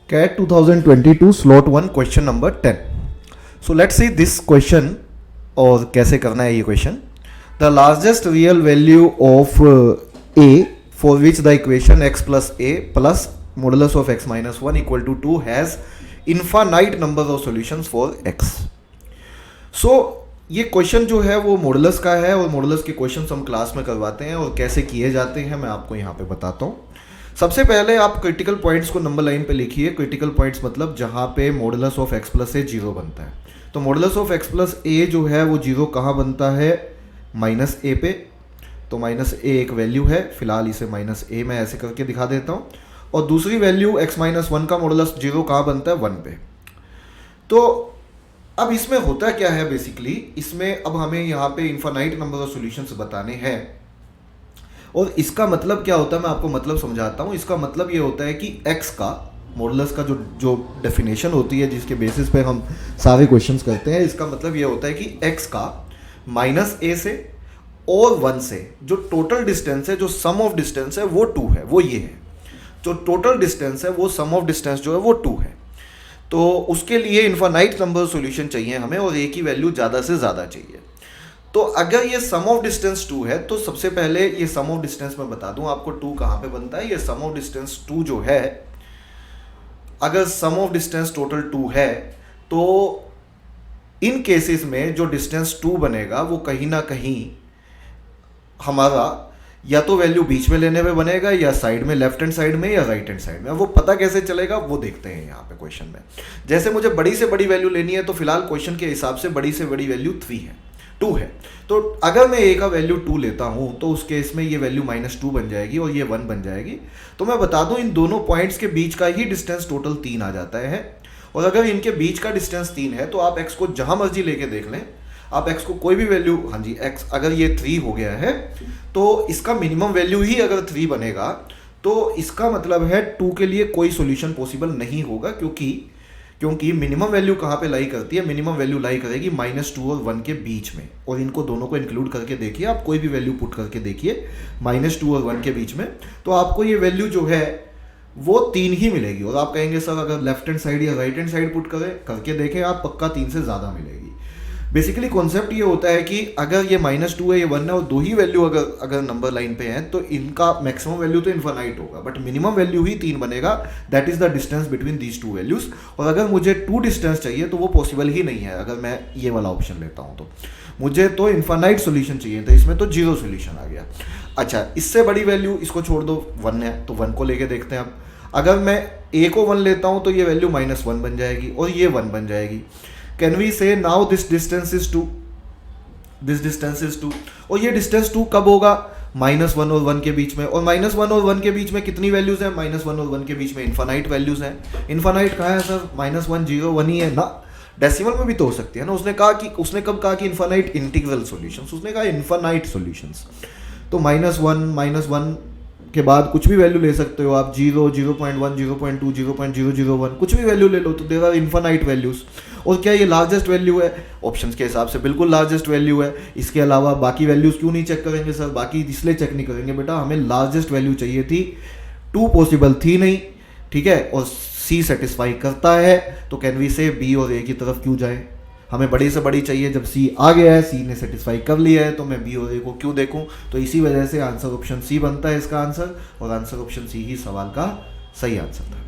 CAT 2022 slot 1 question number 10. So let's see this question और कैसे करना है ये question. The largest real value of a for which the equation x plus a plus modulus of x minus 1 equal to 2 has infinite number of solutions for x. So ये question जो है वो modulus का है और modulus के question हम class में करवाते हैं और कैसे किए जाते हैं मैं आपको यहाँ पे बताता हूँ. सबसे पहले आप क्रिटिकल पॉइंट्स को नंबर लाइन पे लिखिए. क्रिटिकल पॉइंट्स मतलब जहाँ पे modulus of x plus A zero बनता है. तो मॉडुलस ऑफ एक्स प्लस ए जो है वो जीरो कहाँ बनता है, माइनस ए पे. तो माइनस ए एक वैल्यू है, फिलहाल इसे माइनस ए मैं ऐसे करके दिखा देता हूँ. और दूसरी वैल्यू एक्स माइनस वन का मॉडुलस जीरो कहाँ बनता है, वन पे. तो अब इसमें होता क्या है बेसिकली, इसमें अब हमें यहाँ पे इनफाइनाइट नंबर ऑफ सॉल्यूशंस बताने हैं. और इसका मतलब क्या होता है मैं आपको मतलब समझाता हूँ. इसका मतलब ये होता है कि x का मॉडुलस का जो डेफिनेशन होती है जिसके बेसिस पे हम सारे क्वेश्चंस करते हैं, इसका मतलब ये होता है कि x का माइनस ए से और 1 से जो टोटल डिस्टेंस है, जो सम ऑफ डिस्टेंस है वो 2 है, वो ये है. जो टोटल डिस्टेंस है वो सम ऑफ डिस्टेंस जो है वो 2 है. तो उसके लिए इनफाइनाइट नंबर सॉल्यूशन चाहिए हमें और ए की वैल्यू ज़्यादा से ज़्यादा चाहिए. तो अगर ये सम ऑफ डिस्टेंस 2 है तो सबसे पहले ये सम ऑफ डिस्टेंस मैं बता दूं आपको 2 कहाँ पे बनता है. ये सम ऑफ डिस्टेंस 2 जो है, अगर सम ऑफ डिस्टेंस टोटल 2 है तो इन केसेस में जो डिस्टेंस 2 बनेगा वो कहीं ना कहीं हमारा या तो वैल्यू बीच में लेने पे बनेगा या साइड में, लेफ्ट हैंड साइड में या राइट हैंड साइड में. वो पता कैसे चलेगा वो देखते हैं यहाँ पे क्वेश्चन में. जैसे मुझे बड़ी से बड़ी वैल्यू लेनी है तो फिलहाल क्वेश्चन के हिसाब से बड़ी से बड़ी वैल्यू 3 है, 2 है. तो अगर मैं ए का वैल्यू 2 लेता हूं तो उस केस में ये वैल्यू -2 बन जाएगी और ये 1 बन जाएगी. तो मैं बता दूं इन दोनों पॉइंट्स के बीच का ही डिस्टेंस टोटल 3 आ जाता है. और अगर इनके बीच का डिस्टेंस 3 है तो आप एक्स को जहां मर्जी लेके देख लें, आप एक्स को कोई भी वैल्यू, हाँ जी एक्स अगर ये 3 हो गया है तो इसका मिनिमम वैल्यू ही अगर 3 बनेगा तो इसका मतलब है 2 के लिए कोई सोल्यूशन पॉसिबल नहीं होगा. क्योंकि मिनिमम वैल्यू कहाँ पे लाई करती है, मिनिमम वैल्यू लाई करेगी -2 और 1 के बीच में. और इनको दोनों को इंक्लूड करके देखिए, आप कोई भी वैल्यू पुट करके देखिए -2 और 1 के बीच में, तो आपको ये वैल्यू जो है वो 3 ही मिलेगी. और आप कहेंगे सर अगर लेफ्ट हैंड साइड या राइट हैंड साइड पुट करके देखें आप पक्का 3 से ज़्यादा मिलेगी. बेसिकली कॉन्सेप्ट ये होता है कि अगर ये -2 है, ये 1 है और दो ही वैल्यू अगर नंबर लाइन पे हैं तो इनका मैक्सिमम वैल्यू तो इनफाइनाइट होगा, बट मिनिमम वैल्यू ही 3 बनेगा. That is the distance between these 2 values. और अगर मुझे 2 डिस्टेंस चाहिए तो वो पॉसिबल ही नहीं है अगर मैं ये वाला ऑप्शन लेता हूँ. तो मुझे तो इनफाइनाइट सोल्यूशन चाहिए था, इसमें तो 0 सोल्यूशन आ गया. अच्छा, इससे बड़ी वैल्यू इसको छोड़ दो, 1 है तो 1 को लेके देखते हैं. अब अगर मैं a को 1 लेता हूँ तो ये वैल्यू -1 बन जाएगी और ये 1 बन जाएगी. कैन वी से now this distance is 2, this distance is 2. और ये डिस्टेंस 2 कब होगा, -1 और 1 के बीच में. और -1 और 1 के बीच में कितनी वैल्यूज हैं, -1 और 1 के बीच में इनफाइनाइट वैल्यूज हैं. इनफाइनाइट कहाँ है सर, -1 0 1 ही है ना. डेसिमल में भी तो हो सकती है ना. उसने कब कहा कि इनफाइनाइट इंटीग्रल सॉल्यूशंस, उसने कहा इनफाइनाइट सॉल्यूशंस. तो -1 के बाद कुछ भी वैल्यू ले सकते हो आप, 0 0.1 0.2 0.001 कुछ भी वैल्यू ले लो. तो देयर आर इनफाइनाइट वैल्यूज. और क्या ये लार्जेस्ट वैल्यू है, ऑप्शंस के हिसाब से बिल्कुल लार्जेस्ट वैल्यू है. इसके अलावा बाकी वैल्यूज क्यों नहीं चेक करेंगे सर, बाकी इसलिए चेक नहीं करेंगे बेटा, हमें लार्जेस्ट वैल्यू चाहिए थी, 2 पॉसिबल थी नहीं, ठीक है. और सी सेटिस्फाई करता है तो कैन वी से बी और ए की तरफ क्यों जाए. हमें बड़ी से बड़ी चाहिए, जब सी आ गया है, सी ने सेटिस्फाई कर लिया है तो मैं बी और ए को क्यों देखूं. तो इसी वजह से आंसर ऑप्शन सी बनता है इसका आंसर. और आंसर ऑप्शन सी ही सवाल का सही आंसर था.